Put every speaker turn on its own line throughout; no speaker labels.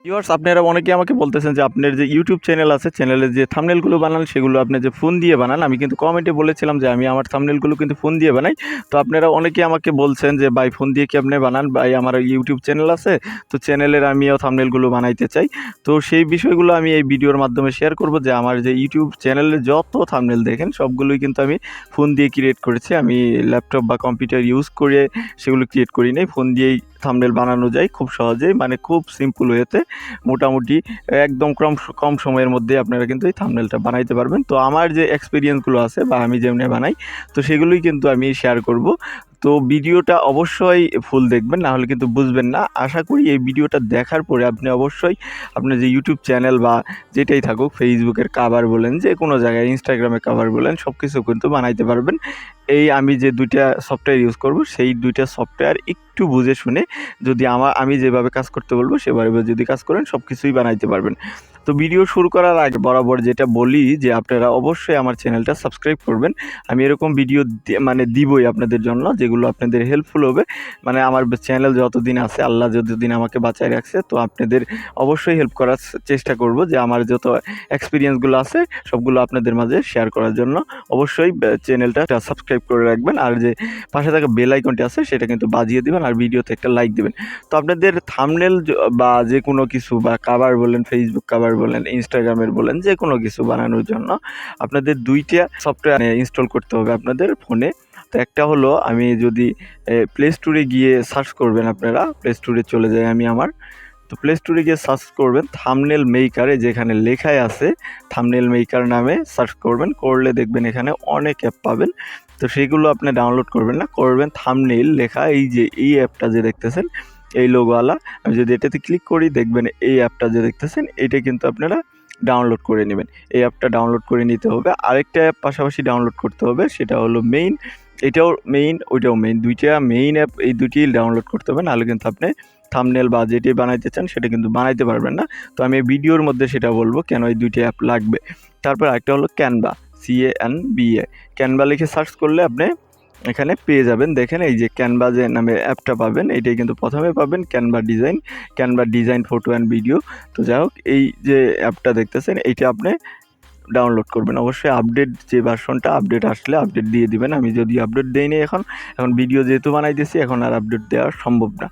Viewers, আপনারা অনেকেই আমাকে বলতেছেন যে আপনার যে ইউটিউব চ্যানেল আছে, চ্যানেলের যে থাম্বনেলগুলো বানান সেগুলো আপনি যে ফোন দিয়ে বানান। আমি কিন্তু কমেন্টে বলেছিলাম যে আমি আমার থাম্বনেলগুলো কিন্তু ফোন দিয়ে বানাই। তো আপনারা অনেকেই আমাকে বলছেন যে ভাই ফোন দিয়ে কি আপনি বানান? ভাই আমার ইউটিউব চ্যানেল আছে, তো চ্যানেলের আমিও থাম্বনেলগুলো বানাইতে চাই। তো সেই বিষয়গুলো আমি এই ভিডিওর মাধ্যমে শেয়ার করব যে আমার যে ইউটিউব চ্যানেলে যত থাম্বনেল দেখেন সবগুলোই কিন্তু আমি ফোন দিয়ে ক্রিয়েট করেছি। আমি ল্যাপটপ বা কম্পিউটার ইউজ করে সেগুলো ক্রিয়েট করি নাই। ফোন দিয়েই থাম্বনেল বানানো যায় খুব সহজেই, মানে খুব সিম্পল ওয়েতে। মোটামুটি একদম কম সময়ের মধ্যে আপনারা কিন্তু এই থাম্বনেলটা বানাইতে পারবেন। তো আমার যে এক্সপেরিয়েন্সগুলো আছে বা আমি যেমনি বানাই, তো সেগুলোই কিন্তু আমি শেয়ার করব। তো ভিডিওটা অবশ্যই ফুল দেখবেন, না হলে কিন্তু বুঝবেন না। আশা করি এই ভিডিওটা দেখার পরে আপনি অবশ্যই আপনার যে ইউটিউব চ্যানেল বা যেটাই থাকুক, ফেসবুকের কভার বলেন, যে কোনো জায়গায় ইনস্টাগ্রামের কভার বলেন, সব কিছু কিন্তু বানাইতে পারবেন। এই আমি যে ২টা সফটওয়্যার ইউজ করব, সেই ২টা সফটওয়্যার একটু বুঝে শুনে যদি আমি যেভাবে কাজ করতে বলবো সেভাবে যদি কাজ করেন সব কিছুই বানাইতে পারবেন। তো ভিডিও শুরু করার আগে বরাবর যেটা বলি যে আপনারা অবশ্যই আমার চ্যানেলটা সাবস্ক্রাইব করবেন। আমি এরকম ভিডিও মানে দিবই আপনাদের জন্য, যেগুলো আপনাদের হেল্পফুল হবে। মানে আমার চ্যানেল যতদিন আছে, আল্লাহ যতদিন আমাকে বাঁচায় রাখছে, তো আপনাদের অবশ্যই হেল্প করার চেষ্টা করব যে আমার যত এক্সপিরিয়েন্সগুলো আছে সবগুলো আপনাদের মাঝে শেয়ার করার জন্য। অবশ্যই চ্যানেলটা সাবস্ক্রাইব করে রাখবেন, আর যে পাশে থাকা বেল আইকনটি আছে সেটা কিন্তু বাজিয়ে দিবেন, আর ভিডিওতে একটা লাইক দিবেন। তো আপনাদের থাম্বনেল বা যে কোনো কিছু বা কভার বলেন, ফেসবুক কভার বলেন, ইনস্টাগ্রামের বলেন, যে কোনো কিছু বানানোর জন্য আপনাদের ২টা সফটওয়্যার ইনস্টল করতে হবে আপনাদের ফোনে। তো একটা হলো, আমি যদি প্লে স্টোরে গিয়ে সার্চ করবেন, আপনারা প্লে স্টোরে চলে যাই আমি আমার। তো প্লে স্টোরে গিয়ে সার্চ করবেন থাম্বনেল মেকার, যেখানে লেখাই আছে থাম্বনেল মেকার নামে সার্চ করবেন। করলে দেখবেন এখানে অনেক অ্যাপ পাবেন। তো সেগুলো আপনি ডাউনলোড করবেন না, করবেন থাম্বনেল লেখা এই যে এই অ্যাপটা যে দেখতেছেন এই লোগোওয়ালা। আমি যদি এটাতে ক্লিক করি, দেখবেন এই অ্যাপটা যে দেখতেছেন এটা কিন্তু আপনারা ডাউনলোড করে নেবেন। এই অ্যাপটা ডাউনলোড করে নিতে হবে। আরেকটা অ্যাপ পাশাপাশি ডাউনলোড করতে হবে, সেটা হলো মেইন। এটাও মেইন, ওইটাও মেইন, দুইটা মেইন অ্যাপ, এই দুইটি ডাউনলোড করতে হবে, নাহলে কিন্তু আপনি থাম্বনেল বা যেটি বানাইতে চান সেটা কিন্তু বানাইতে পারবেন না। তো আমি ভিডিওর মধ্যে সেটা বলবো কেন এই দুইটা অ্যাপ লাগবে। তারপর একটা হলো ক্যানভা, CANVA। ক্যানভা লিখে সার্চ করলে আপনি এখানে পেয়ে যাবেন। দেখেন এই যে ক্যানভা যে নামে অ্যাপটা পাবেন, এটাই কিন্তু প্রথমে পাবেন Canva design photo and video. তো যাই হোক, এই যে অ্যাপটা দেখতেছেন এইটা আপনি ডাউনলোড করবেন। অবশ্যই আপডেট যে ভার্সনটা, আপডেট আসলে আপডেট দিয়ে দিবেন। আমি যদি আপডেট দেইনি এখন ভিডিও যেহেতু বানাইতেছি, এখন আর আপডেট দেওয়া সম্ভব না।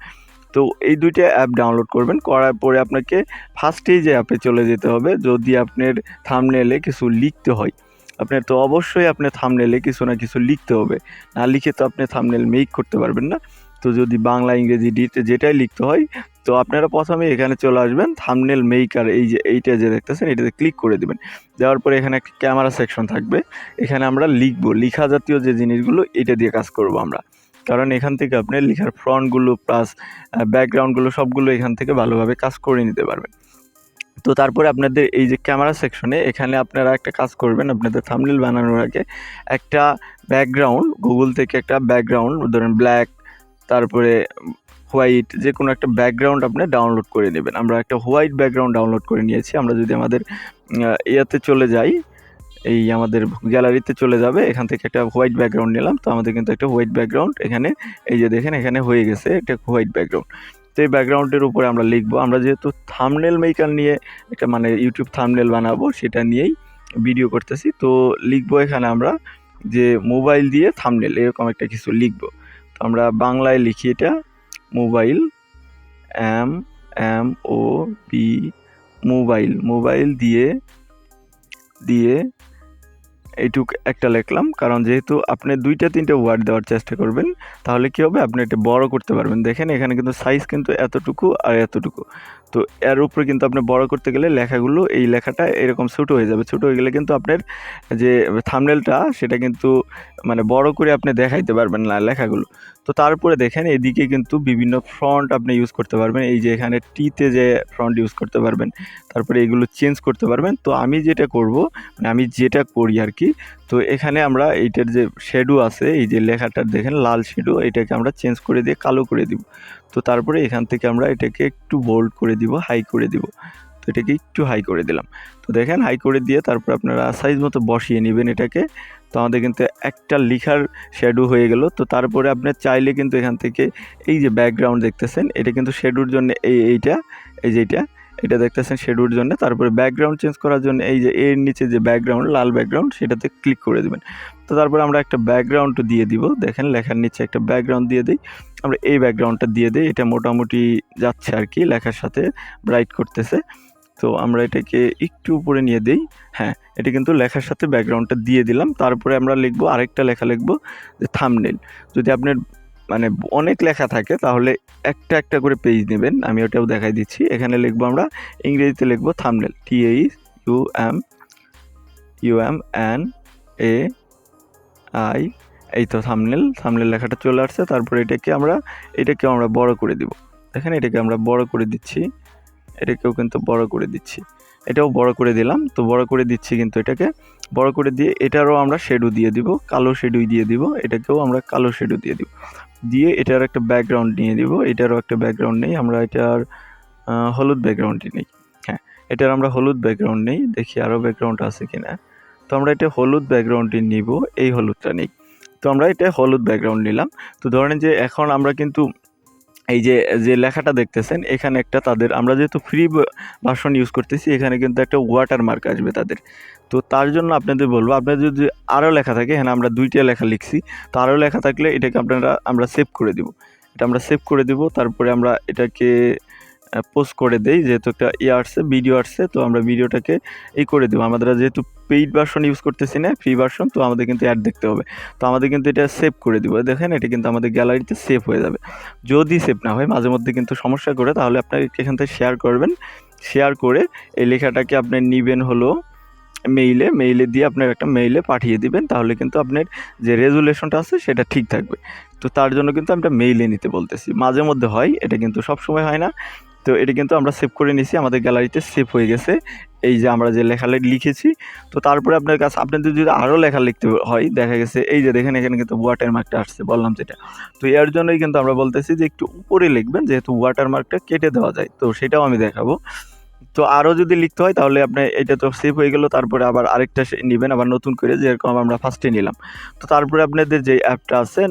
তো এই 2টা অ্যাপ ডাউনলোড করবেন। করার পরে আপনাকে ফার্স্টেই যে অ্যাপে চলে যেতে হবে। যদি আপনার থাম্বনেলে কিছু লিখতে হয়, আপনার তো অবশ্যই আপনার থাম্বনেলে কিছু না কিছু লিখতে হবে। না লিখে তো আপনি থাম্বনেল মেক করতে পারবেন না। তো যদি বাংলা, ইংরেজি যেটাই লিখতে হয়, তো আপনারা প্রথমে এখানে চলে আসবেন থাম্বনেল মেকার, এই যে এইটা যে দেখতেছেন এটাতে ক্লিক করে দেবেন। দেওয়ার পরে এখানে একটা ক্যামেরা সেকশন থাকবে, এখানে আমরা লিখবো, লিখা জাতীয় যে জিনিসগুলো এটা দিয়ে কাজ করব আমরা। কারণ এখান থেকে আপনি লেখার ফ্রন্টগুলো প্লাস ব্যাকগ্রাউন্ডগুলো সবগুলো এখান থেকে ভালোভাবে কাজ করে নিতে পারবেন। তো তারপরে আপনাদের এই যে ক্যামেরা সেকশনে এখানে আপনারা একটা কাজ করবেন, আপনাদের থাম্বনেল বানানোর আগে একটা ব্যাকগ্রাউন্ড, গুগল থেকে একটা ব্যাকগ্রাউন্ড, ধরেন ব্ল্যাক, তারপরে হোয়াইট, যে কোনো একটা ব্যাকগ্রাউন্ড আপনি ডাউনলোড করে নেবেন। আমরা একটা হোয়াইট ব্যাকগ্রাউন্ড ডাউনলোড করে নিয়েছি। আমরা যদি আমাদের ইয়াতে চলে যাই, এই আমাদের গ্যালারিতে চলে যাবে, এখান থেকে একটা হোয়াইট ব্যাকগ্রাউন্ড নিলাম। তো আমাদের কিন্তু একটা হোয়াইট ব্যাকগ্রাউন্ড এখানে, এই যে দেখেন এখানে হয়ে গেছে, এটা হোয়াইট ব্যাকগ্রাউন্ড। তো এই ব্যাকগ্রাউন্ডের উপরে আমরা লিখবো, আমরা যেহেতু থাম্বনেল মেকার নিয়ে একটা মানে ইউটিউব থাম্বনেল বানাবো সেটা নিয়েই ভিডিও করতেছি, তো লিখবো এখানে আমরা যে মোবাইল দিয়ে থাম্বনেল, এরকম একটা কিছু লিখবো। তো আমরা বাংলায় লিখি এটা মোবাইল, MMOB, মোবাইল দিয়ে এইটুক একটা লিখলাম। কারণ যেহেতু আপনি 2-3টে ওয়ার্ড দেওয়ার চেষ্টা করবেন, তাহলে কী হবে, আপনি এটা বড় করতে পারবেন। দেখেন এখানে কিন্তু সাইজ কিন্তু এতটুকু আর এতটুকু। তো এর উপরে কিন্তু আপনি বড় করতে গেলে লেখাগুলো, এই লেখাটা এরকম ছোটো হয়ে যাবে। ছোটো হয়ে গেলে কিন্তু আপনার যে থাম্বনেলটা সেটা কিন্তু মানে বড় করে আপনি দেখাইতে পারবেন না লেখাগুলো। তো তারপরে দেখেন এদিকে কিন্তু বিভিন্ন ফন্ট আপনি ইউজ করতে পারবেন। এই যে এখানে টিতে যে ফন্ট ইউজ করতে পারবেন, তারপরে এগুলো চেঞ্জ করতে পারবেন। তো আমি যেটা করব, মানে আমি যেটা করি আর কি, তো এখানে আমরা এইটার যে শ্যাডো আছে, এই যে লেখাটার দেখেন লাল শ্যাডো, এটাকে আমরা চেঞ্জ করে দিয়ে কালো করে দিব। তো তারপরে এখান থেকে আমরা এটাকে একটু বোল্ড করে দিব, হাই করে দিব। তো এটাকে একটু হাই করে দিলাম। তো দেখেন হাই করে দিয়ে তারপর আপনারা সাইজ মতো বসিয়ে নেবেন এটাকে। তো আমাদের কিন্তু একটা লেখার শ্যাডো হয়ে গেল। তো তারপরে আপনি চাইলে কিন্তু এখান থেকে এই যে ব্যাকগ্রাউন্ড দেখতেছেন, এটা কিন্তু শ্যাডোর জন্য এইটা, এই যে এইটা, এটা দেখতেছেন শ্যাডোর জন্য। তারপরে ব্যাকগ্রাউন্ড চেঞ্জ করার জন্য এই যে এর নিচে যে ব্যাকগ্রাউন্ড, লাল ব্যাকগ্রাউন্ড, সেটাতে ক্লিক করে দেবেন। তো তারপরে আমরা একটা ব্যাকগ্রাউন্ড দিয়ে দিব, দেখেন লেখার নিচে একটা ব্যাকগ্রাউন্ড দিয়ে দিই। আমরা এই ব্যাকগ্রাউন্ডটা দিয়ে দিই, এটা মোটামুটি যাচ্ছে আর কি, লেখার সাথে ব্রাইট করতেছে। তো আমরা এটাকে একটু উপরে নিয়ে দিই। হ্যাঁ, এটা কিন্তু লেখার সাথে ব্যাকগ্রাউন্ডটা দিয়ে দিলাম। তারপরে আমরা লিখবো, আরেকটা লেখা লিখবো যে থাম্বনেল। যদি আপনার মানে অনেক লেখা থাকে তাহলে একটা একটা করে পেজ নেবেন, আমি ওটাও দেখাই দিচ্ছি। এখানে লিখবো আমরা ইংরেজিতে লিখবো থাম্বনেল, THUMBNAIL, এই তো থাম্বনেল লেখাটা চলে আসছে। তারপরে এটাকে আমরা বড় করে দিব। দেখেন এটাকে আমরা বড় করে দিচ্ছি, এটাকেও কিন্তু বড় করে দিচ্ছি, এটাও বড় করে দিলাম। তো বড় করে দিচ্ছি, কিন্তু এটাকে বড় করে দিয়ে এটারও আমরা শ্যাডো দিয়ে দিব, কালো শ্যাডো দিয়ে দিব, এটাকেও আমরা কালো শ্যাডো দিয়ে দিব, দিয়ে এটার একটা ব্যাকগ্রাউন্ড নিয়ে দিব। এটারও একটা ব্যাকগ্রাউন্ড নেই, আমরা এটার হলুদ ব্যাকগ্রাউন্ডই নেই। হ্যাঁ, এটার আমরা হলুদ ব্যাকগ্রাউন্ড নেই, দেখি আরও ব্যাকগ্রাউন্ড আছে কিনা। তো আমরা এটা হলুদ ব্যাকগ্রাউন্ডটি নিব, এই হলুদটা নেই। তো আমরা এটা হলুদ ব্যাকগ্রাউন্ড নিলাম। তো ধরেন যে এখন আমরা কিন্তু এই যে লেখাটা দেখতেছেন এখানে একটা তাদের, আমরা যেহেতু ফ্রি ভার্সন ইউজ করতেছি, এখানে কিন্তু একটা ওয়াটারমার্ক আসবে তাদের। তো তার জন্য আপনাদের বলবো, আপনাদের যদি আরও লেখা থাকে, এখানে আমরা 2টা লেখা লিখছি, তো আরও লেখা থাকলে এটাকে আমরা সেভ করে দিব। এটা আমরা সেভ করে দিব। তারপরে আমরা এটাকে পোস্ট করে দেই, যেহেতু একটা আসছে, ভিডিও আসছে, তো আমরা ভিডিওটাকে করে দেবো। আমাদের যেহেতু পেইড ভার্সন ইউজ করতেছি না, ফ্রি ভার্সন, তো আমাদের কিন্তু অ্যাড দেখতে হবে। তো আমাদের কিন্তু এটা সেভ করে দিব। দেখেন এটা কিন্তু আমাদের গ্যালারিতে সেভ হয়ে যাবে। যদি সেভ না হয়, মাঝে মধ্যে কিন্তু সমস্যা করে, তাহলে আপনার এখান থেকে শেয়ার করবেন। শেয়ার করে এই লেখাটাকে আপনি নেবেন হলো মেইলে দিয়ে আপনার একটা মেইলে পাঠিয়ে দিবেন, তাহলে কিন্তু আপনার যে রেজুলেশনটা আছে সেটা ঠিক থাকবে। তো তার জন্য কিন্তু আমরা মেইলে নিতে বলতেছি। মাঝে মধ্যে হয়, এটা কিন্তু সব সময় হয় না। তো এটা কিন্তু আমরা সেভ করে নিছি, আমাদের গ্যালারিতে সেভ হয়ে গেছে, এই যে আমরা যে লেখা লিখেছি। তো তারপরে আপনাদের যদি আরও লেখা লিখতে হয়, দেখা গেছে এই যে দেখেন এখানে কিন্তু ওয়াটারমার্কটা আসছে, বললাম যেটা। তো এর জন্যই কিন্তু আমরা বলতেছি যে একটু উপরে লিখবেন, যেহেতু ওয়াটারমার্কটা কেটে দেওয়া যায়, তো সেটাও আমি দেখাবো। তো আরও যদি লিখতে হয় তাহলে আপনি, এটা তো সেভ হয়ে গেল, তারপরে আবার আরেকটা নেবেন, আবার নতুন করে, যেরকম আমরা ফার্স্টে নিলাম। তো তারপরে আপনাদের যে অ্যাপটা আছে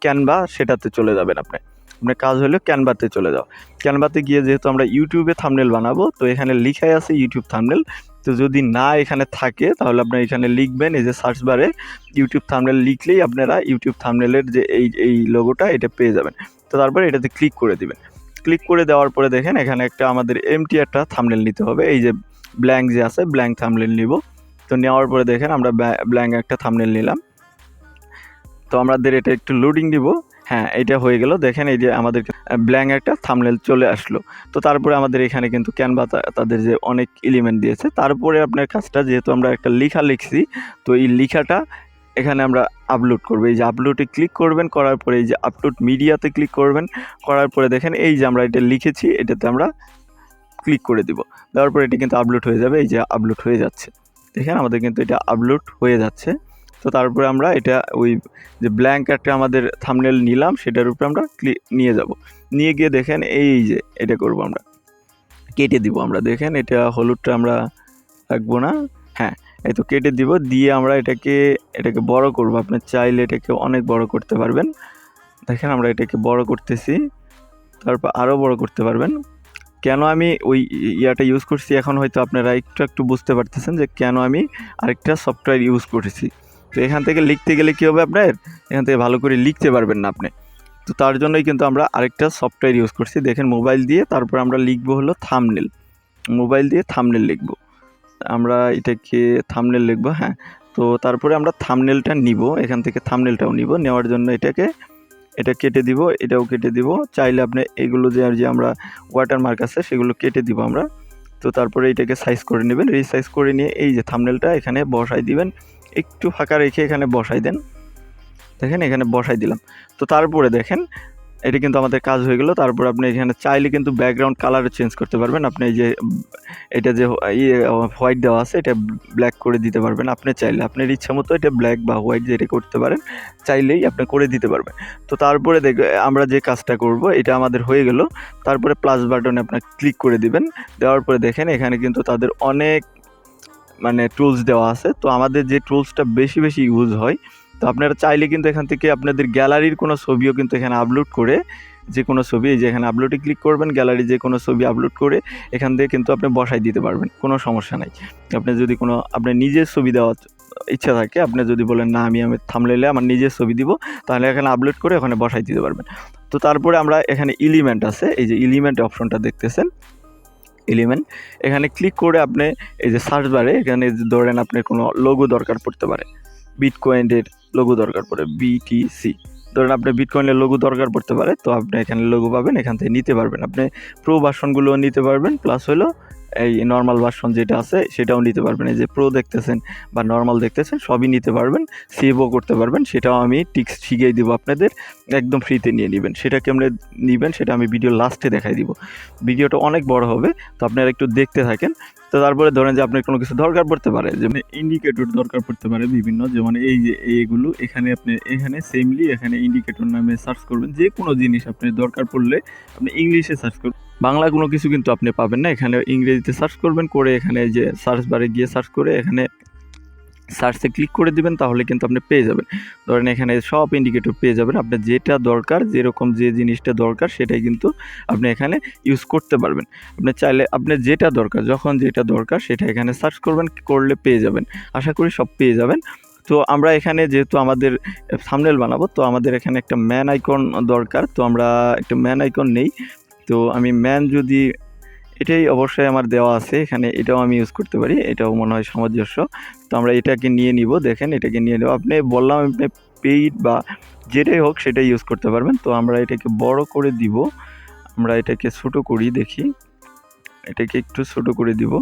ক্যানভা, সেটাতে চলে যাবেন। আপনার কাজ হলো ক্যানভাতে চলে যাও। ক্যানভাতে গিয়ে, যেহেতু আমরা ইউটিউবে থাম্বনেল বানাবো, তো এখানে লিখাই আছে ইউটিউব থাম্বনেল। তো যদি না এখানে থাকে তাহলে আপনার এখানে লিখবেন, এই যে সার্চ বারে ইউটিউব থাম্বনেল লিখলেই আপনারা ইউটিউব থাম্বনেলের যে এই লোগোটা, এটা পেয়ে যাবেন। তো তারপরে এটাতে ক্লিক করে দিবেন। ক্লিক করে দেওয়ার পরে দেখেন এখানে একটা আমাদের এমটি একটা থাম্বনেল নিতে হবে, এই যে ব্ল্যাঙ্ক যে আছে, ব্ল্যাঙ্ক থাম্বনেল নিব। তো নেওয়ার পরে দেখেন আমরা ব্ল্যাঙ্ক একটা থাম্বনেল নিলাম। তো আমাদের এটা একটু লোডিং দিব। হ্যাঁ, এটা হয়ে গেল। দেখেন এই যে আমাদের ব্ল্যাঙ্ক একটা থাম্বনেল চলে আসলো। তো তারপরে আমাদের এখানে কিন্তু ক্যানভা তাদের যে অনেক এলিমেন্ট দিয়েছে, তারপরে আপনার কাজটা, যেহেতু আমরা একটা লেখা লিখছি, তো এই লেখাটা এখানে আমরা আপলোড করবো। এই যে আপলোডে ক্লিক করবেন, করার পরে এই যে আপলোড মিডিয়াতে ক্লিক করবেন, করার পরে দেখেন এই যে আমরা এটা লিখেছি, এটাতে আমরা ক্লিক করে দিব। দেওয়ার পরে এটা কিন্তু আপলোড হয়ে যাবে, এই যে আপলোড হয়ে যাচ্ছে। দেখেন আমাদের কিন্তু এটা আপলোড হয়ে যাচ্ছে। তো তারপরে আমরা এটা ওই যে ব্ল্যাঙ্ক একটা আমাদের থাম্বনেল নিলাম, সেটার উপরে আমরা নিয়ে যাব। নিয়ে গিয়ে দেখেন এই যে এটা করব, আমরা কেটে দিব। আমরা দেখেন এটা হলুদটা আমরা রাখবো না। হ্যাঁ, এই তো কেটে দিব। দিয়ে আমরা এটাকে বড় করব। আপনি চাইলে এটাকে অনেক বড় করতে পারবেন। দেখেন আমরা এটাকে বড় করতেছি, তারপর আরও বড় করতে পারবেন। কেন আমি ওই ইয়াটা ইউজ করছি, এখন হয়তো আপনারা একটু বুঝতে পারতেছেন যে কেন আমি আরেকটা সফটওয়্যার ইউজ করেছি। তো এখান থেকে লিখতে গেলে কী হবে, আপনার এখান থেকে ভালো করে লিখতে পারবেন না আপনি। তো তার জন্যই কিন্তু আমরা আরেকটা সফটওয়্যার ইউজ করছি। দেখেন মোবাইল দিয়ে, তারপর আমরা লিখব হলো থাম্বনেল, মোবাইল দিয়ে থাম্বনেল লিখব। আমরা এটাকে থাম্বনেল লিখব। হ্যাঁ, তো তারপরে আমরা থাম্বনেলটা নিব, এখান থেকে থাম্বনেলটাও নিব। নেওয়ার জন্য এটা কেটে দিব, এটাও কেটে দিব। চাইলে আপনি এগুলো যে আমরা ওয়াটারমার্ক আছে সেগুলো কেটে দিব আমরা। তো তারপরে এটাকে সাইজ করে নেবেন, রিসাইজ করে নিয়ে এই যে থাম্বনেলটা এখানে বসাই দিবেন, একটু ফাঁকা রেখে এখানে বসাই দেন। দেখেন এখানে বসাই দিলাম। তো তারপরে দেখেন এটা কিন্তু আমাদের কাজ হয়ে গেল। তারপর আপনি এখানে চাইলে কিন্তু ব্যাকগ্রাউন্ড কালার চেঞ্জ করতে পারবেন। আপনি এই যে এটা যে হোয়াইট দেওয়া আছে, এটা ব্ল্যাক করে দিতে পারবেন। আপনি চাইলে আপনার ইচ্ছা মতো এটা ব্ল্যাক বা হোয়াইট যেটা করতে পারেন, চাইলেই আপনি করে দিতে পারবেন। তো তারপরে আমরা যে কাজটা করব, এটা আমাদের হয়ে গেল। তারপরে প্লাস বাটনে আপনার ক্লিক করে দিবেন। দেওয়ার পরে দেখেন এখানে কিন্তু তাদের অনেক টুলস দেওয়া আছে। তো আমাদের যে টুলসটা বেশি ইউজ হয়, তো আপনারা চাইলে কিন্তু এখান থেকে আপনাদের গ্যালারির কোনো ছবিও কিন্তু এখানে আপলোড করে যে কোনো ছবি, এই যে এখানে আপলোডে ক্লিক করবেন, গ্যালারি যে কোনো ছবি আপলোড করে এখান থেকে কিন্তু আপনি বসাই দিতে পারবেন, কোনো সমস্যা নাই। আপনি যদি কোনো আপনার নিজের ছবি দেওয়ার ইচ্ছা থাকে, আপনি যদি বলেন না আমি থাম্বনেইলে আমার নিজের ছবি দিব, তাহলে এখানে আপলোড করে ওখানে বসাই দিতে পারবেন। তো তারপরে আমরা এখানে এলিমেন্ট আছে, এই যে এলিমেন্ট অপশনটা দেখতেছেন, এলিমেন্ট, এখানে ক্লিক করে আপনি এই যে সার্চ বারে এখানে ধরেন আপনার কোনো লোগো দরকার পড়তে পারে, বিটকয়েনের লোগো দরকার পড়ে, বিটিসি ধরেন আপনার বিটকয়েনের লোগো দরকার পড়তে পারে, তো আপনি এখানে লোগো পাবেন, এখান থেকে নিতে পারবেন। আপনি প্রো ভার্সনগুলোও নিতে পারবেন, প্লাস হলো এই নর্মাল ভার্সন যেটা আছে সেটাও নিতে পারবেন। এই যে প্রো দেখতেছেন বা নর্মাল দেখতেছেন সবই নিতে পারবেন, সেভও করতে পারবেন। সেটাও আমি টিক্স শিখিয়ে দিব আপনাদের, একদম ফ্রিতে নিয়ে নেবেন। সেটা কেমনে নেবেন সেটা আমি ভিডিও লাস্টে দেখাই দিব, ভিডিওটা অনেক বড় হবে, তো আপনারা একটু দেখতে থাকেন। তো তারপরে ধরেন যে আপনার কোনো কিছু দরকার পড়তে পারে, যেমন ইন্ডিকেটর দরকার পড়তে পারে বিভিন্ন, যেমন এই যে এইগুলো এখানে আপনি এখানে সেমলি এখানে ইন্ডিকেটর নামে সার্চ করবেন। যে কোনো জিনিস আপনার দরকার পড়লে আপনি ইংলিশে সার্চ করবেন, বাংলা কোনো কিছু কিন্তু আপনি পাবেন না, এখানে ইংরেজিতে সার্চ করবেন, করে এখানে যে সার্চ বারে গিয়ে সার্চ করে এখানে সার্চে ক্লিক করে দিবেন, তাহলে কিন্তু আপনি পেয়ে যাবেন। ধরেন এখানে সব ইন্ডিকেটর পেয়ে যাবেন, আপনার যেটা দরকার, যেরকম যে জিনিসটা দরকার সেটাই কিন্তু আপনি এখানে ইউজ করতে পারবেন। আপনি চাইলে আপনার যেটা দরকার, যখন যেটা দরকার সেটা এখানে সার্চ করবেন, করলে পেয়ে যাবেন। আশা করি সব পেয়ে যাবেন। তো আমরা এখানে যেহেতু আমাদের থাম্বনেল বানাবো, তো আমাদের এখানে একটা ম্যান আইকন দরকার, তো আমরা একটা ম্যান আইকন নেই। তো আমি ম্যান যদি, এটাই অবশ্যই আমার দেওয়া আছে এখানে, এটাও আমি ইউজ করতে পারি, এটাও মনে হয় সামঞ্জস্য। তো আমরা এটাকে নিয়ে নিব, দেখেন এটাকে নিয়ে নেব। আপনি বললাম আপনি পেইড বা যেটাই হোক সেটাই ইউজ করতে পারবেন। তো আমরা এটাকে বড় করে দিব, আমরা এটাকে ছোট করি, দেখি এটাকে একটু ছোট করে দিব।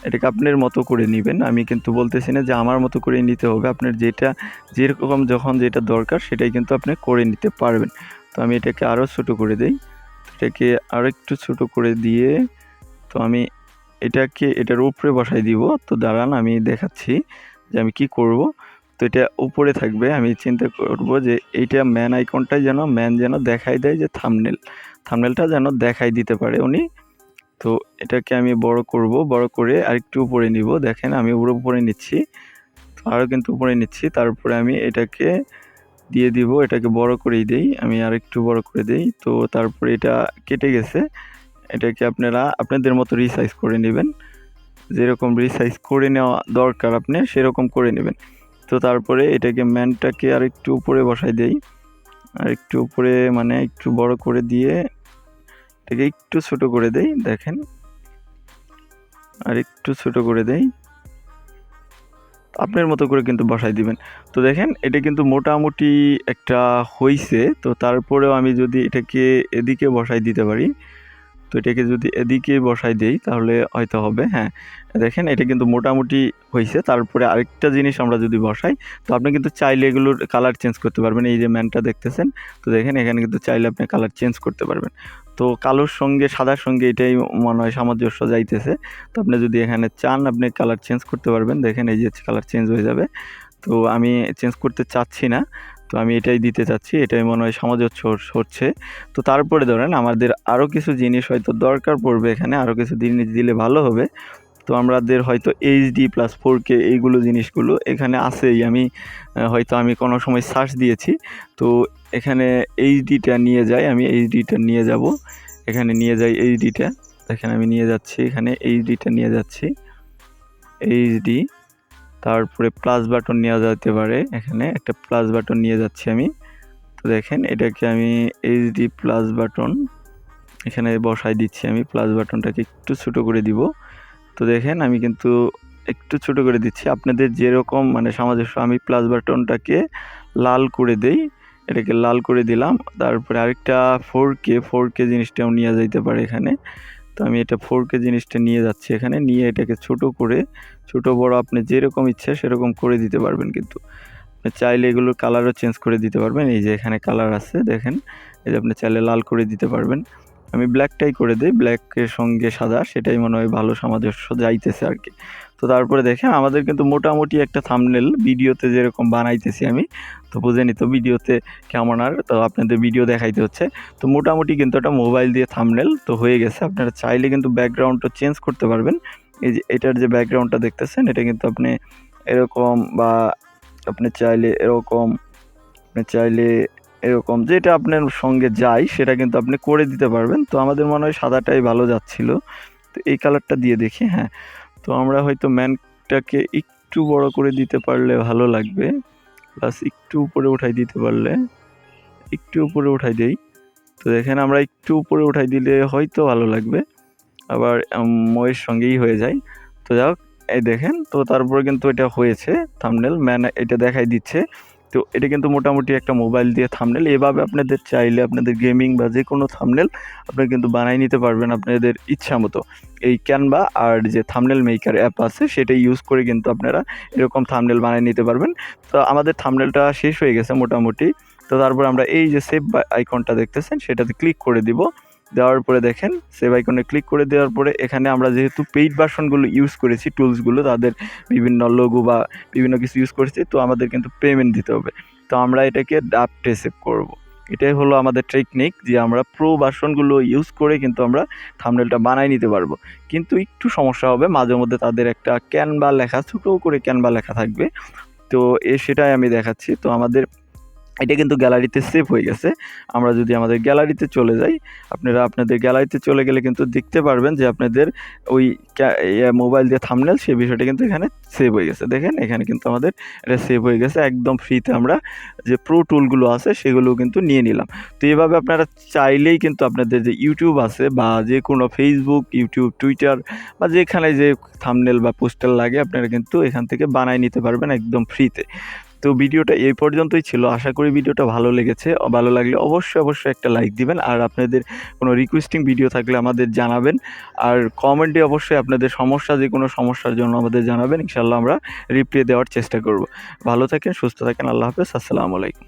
এটাকে আপনার মতো করে নেবেন, আমি কিন্তু বলতেছি না যে আমার মতো করে নিতে হবে, আপনার যেটা যেরকম যখন যেটা দরকার সেটাই কিন্তু আপনি করে নিতে পারবেন। তো আমি এটাকে আরও ছোট করে দিই, এটাকে আরও একটু ছোট করে দিয়ে, তো আমি এটাকে এটার উপরে বসাই দিব। তো দাঁড়ান আমি দেখাচ্ছি যে আমি কি করব। তো এটা উপরে থাকবে, আমি চিন্তা করব যে এইটা ম্যান আইকনটাই যেন দেখাই দেয় যে থাম্বনেলটা যেন দেখাই দিতে পারে উনি। তো এটাকে আমি বড় করব, বড় করে আরেকটু উপরে নিব, দেখেন আমি উপরে নিচ্ছি, আরও কিন্তু উপরে নিচ্ছি। তারপরে আমি এটাকে দিয়ে দিব, এটাকে বড় করেই দেই, আমি আরেকটু বড় করে দেই। তো তারপরে এটা কেটে গেছে, এটাকে আপনারা আপনাদের মতো রিসাইজ করে নেবেন, যেরকম রিসাইজ করে নেওয়া দরকার আপনি সেরকম করে নেবেন। তো তারপরে এটাকে ম্যানটাকে আরেকটু উপরে বসাই দেই, আরেকটু উপরে মানে একটু বড় করে দিয়ে এটাকে একটু ছোট করে দেই, দেখেন আর একটু ছোট করে দেই, আপনার মতো করে কিন্তু বসাই দিবেন। তো দেখেন এটা কিন্তু মোটামুটি একটা হইছে। তো তারপরেও আমি যদি এটাকে এদিকে বসাই দিতে পারি, তো এটাকে যদি এদিকে বসাই দেই তাহলে হয়তো হবে। হ্যাঁ, দেখেন এটা কিন্তু মোটামুটি হয়েছে। তারপরে আরেকটা জিনিস আমরা যদি বসাই, তো আপনি কিন্তু চাইলে এগুলোর কালার চেঞ্জ করতে পারবেন। এই যে ম্যানটা দেখতেছেন, তো দেখেন এখানে কিন্তু চাইলে আপনি কালার চেঞ্জ করতে পারবেন। তো কালোর সঙ্গে সাদার সঙ্গে এটাই মনে হয় সামঞ্জস্য যাইতেছে। তো আপনি যদি এখানে চান আপনি কালার চেঞ্জ করতে পারবেন, দেখেন এই যে কালার চেঞ্জ হয়ে যাবে। তো আমি চেঞ্জ করতে চাচ্ছি না, তো আমি এটাই দিতে চাচ্ছি, এটাই মনে হয় সামঞ্জস্য হচ্ছে। তো তারপরে ধরেন আমাদের আরও কিছু জিনিস হয়তো দরকার পড়বে, এখানে আরও কিছু জিনিস দিলে ভালো হবে। তো আমাদের হয়তো এইচডি প্লাস 4K এইগুলো জিনিসগুলো এখানে আছেই, আমি হয়তো আমি কোনো সময় সার্চ দিয়েছি। তো এখানে এইচডিটা নিয়ে যাই, আমি এইচডিটা নিয়ে যাব, এখানে নিয়ে যাই এইচডিটা, দেখেন আমি নিয়ে যাচ্ছি, এখানে এইচডিটা নিয়ে যাচ্ছি, এইচডি। তারপরে প্লাস বাটন নেওয়া যেতে পারে, এখানে একটা প্লাস বাটন নিয়ে যাচ্ছি আমি। তো দেখেন এটাকে আমি এইচডি প্লাস বাটন এখানে বসাই দিচ্ছি, আমি প্লাস বাটনটাকে একটু ছোট করে দিব। তো দেখেন আমি কিন্তু একটু ছোট করে দিচ্ছি, আপনাদের যেরকম মানে সামঞ্জস্য। আমি প্লাস বাটনটাকে লাল করে দেই, এটাকে লাল করে দিলাম। তারপরে আরেকটা 4K জিনিসটাও নিয়ে যাইতে পারে এখানে। তো আমি এটা 4K জিনিসটা নিয়ে যাচ্ছি, এখানে নিয়ে এটাকে ছোট করে, ছোট বড় আপনি যেরকম ইচ্ছা সেরকম করে দিতে পারবেন। কিন্তু আপনি চাইলে এগুলোর কালারও চেঞ্জ করে দিতে পারবেন, এই যে এখানে কালার আছে দেখেন, এই যে আপনি চাইলে লাল করে দিতে পারবেন। আমি ব্ল্যাকটাই করে দিই, ব্ল্যাকের সঙ্গে সাদা, সেটাই মনে হয় ভালো সামঞ্জস্য যাইতেছে আর কি। তো তারপরে দেখেন আমাদের কিন্তু মোটামুটি একটা থাম্বনেল ভিডিওতে যেরকম বানাইতেছি আমি, তো বুঝেনি তো ভিডিওতে কেমন, আর তো আপনাদের ভিডিও দেখাইতে হচ্ছে। তো মোটামুটি কিন্তু একটা মোবাইল দিয়ে থাম্বনেল তো হয়ে গেছে। আপনারা চাইলে কিন্তু ব্যাকগ্রাউন্ডটা চেঞ্জ করতে পারবেন, এই যে এটার যে ব্যাকগ্রাউন্ডটা দেখতেছেন এটা কিন্তু আপনি এরকম, বা আপনি চাইলে এরকম, আপনি চাইলে এরকম যেটা আপনার সঙ্গে যায় সেটা কিন্তু আপনি করে দিতে পারবেন। তো আমাদের মনে হয় সাদাটাই ভালো যাচ্ছিল। তো এই কালারটা দিয়ে দেখি। হ্যাঁ, তো আমরা হয়তো ম্যানটাকে একটু বড় করে দিতে পারলে ভালো লাগবে, প্লাস একটু উপরে উঠাই দিতে পারলে, একটু উপরে উঠাই দেই। তো দেখেন আমরা একটু উপরে উঠাই দিলে হয়তো ভালো লাগবে, আবার ময়ের সঙ্গেই হয়ে যায়। তো যাই হোক, এই দেখেন, তো তারপরে কিন্তু এটা হয়েছে থাম্বনেল, ম্যান এটা দেখাই দিচ্ছে। তো এটা কিন্তু মোটামুটি একটা মোবাইল দিয়ে থাম্বনেল। এভাবে আপনাদের চাইলে আপনাদের গেমিং বা যে কোনো থাম্বনেল আপনারা কিন্তু বানিয়ে নিতে পারবেন আপনাদের ইচ্ছা মতো। এই ক্যানভা আর যে থাম্বনেল মেকার অ্যাপ আছে সেটা ইউজ করে কিন্তু আপনারা এরকম থাম্বনেল বানিয়ে নিতে পারবেন। তো আমাদের থাম্বনেলটা শেষ হয়ে গেছে মোটামুটি। তো তারপর আমরা এই যে সেভ আইকনটা দেখতেছেন সেটাতে ক্লিক করে দিব। দেওয়ার পরে দেখেন সেভ আইকনে ক্লিক করে দেওয়ার পরে এখানে আমরা যেহেতু পেইড ভার্সনগুলো ইউজ করেছি, টুলসগুলো তাদের বিভিন্ন লোগো বা বিভিন্ন কিছু ইউজ করেছি, তো আমাদের কিন্তু পেমেন্ট দিতে হবে। তো আমরা এটাকে ডাফটে সেভ করব। এটাই হলো আমাদের টেকনিক, যে আমরা প্রো ভার্সনগুলো ইউজ করে কিন্তু আমরা থাম্বনেলটা বানাই নিতে পারবো। কিন্তু একটু সমস্যা হবে, মাঝে মধ্যে তাদের একটা ক্যানভা লেখা, ছোটো করে ক্যানভা লেখা থাকবে। তো সেটাই আমি দেখাচ্ছি। তো আমাদের এটা কিন্তু গ্যালারিতে সেভ হয়ে গেছে। আমরা যদি আমাদের গ্যালারিতে চলে যাই, আপনারা আপনাদের গ্যালারিতে চলে গেলে কিন্তু দেখতে পারবেন যে আপনাদের ওই মোবাইল দিয়ে থাম্বনেল সেই বিষয়টা কিন্তু এখানে সেভ হয়ে গেছে। দেখেন এখানে কিন্তু আমাদের এটা সেভ হয়ে গেছে একদম ফ্রিতে। আমরা যে প্রো টুলগুলো আছে সেগুলোও কিন্তু নিয়ে নিলাম। তো এভাবে আপনারা চাইলেই কিন্তু আপনাদের যে ইউটিউব আছে বা যে কোনো ফেসবুক, ইউটিউব, টুইটার বা যেখানে যে থাম্বনেল বা পোস্টার লাগে আপনারা কিন্তু এখান থেকে বানায় নিতে পারবেন একদম ফ্রিতে। তো ভিডিওটা এই পর্যন্তই ছিল। আশা করি ভিডিওটা ভালো লেগেছে। ভালো লাগলে অবশ্যই একটা লাইক দিবেন। আর আপনাদের কোনো রিকোয়েস্টিং ভিডিও থাকলে আমাদের জানাবেন। আর কমেন্টে অবশ্যই আপনাদের সমস্যা, যে কোনো সমস্যার জন্য আমাদের জানাবেন। ইনশাআল্লাহ আমরা রিপ্লাই দেওয়ার চেষ্টা করব। ভালো থাকেন, সুস্থ থাকেন। আল্লাহ হাফেজ। আসসালামু আলাইকুম।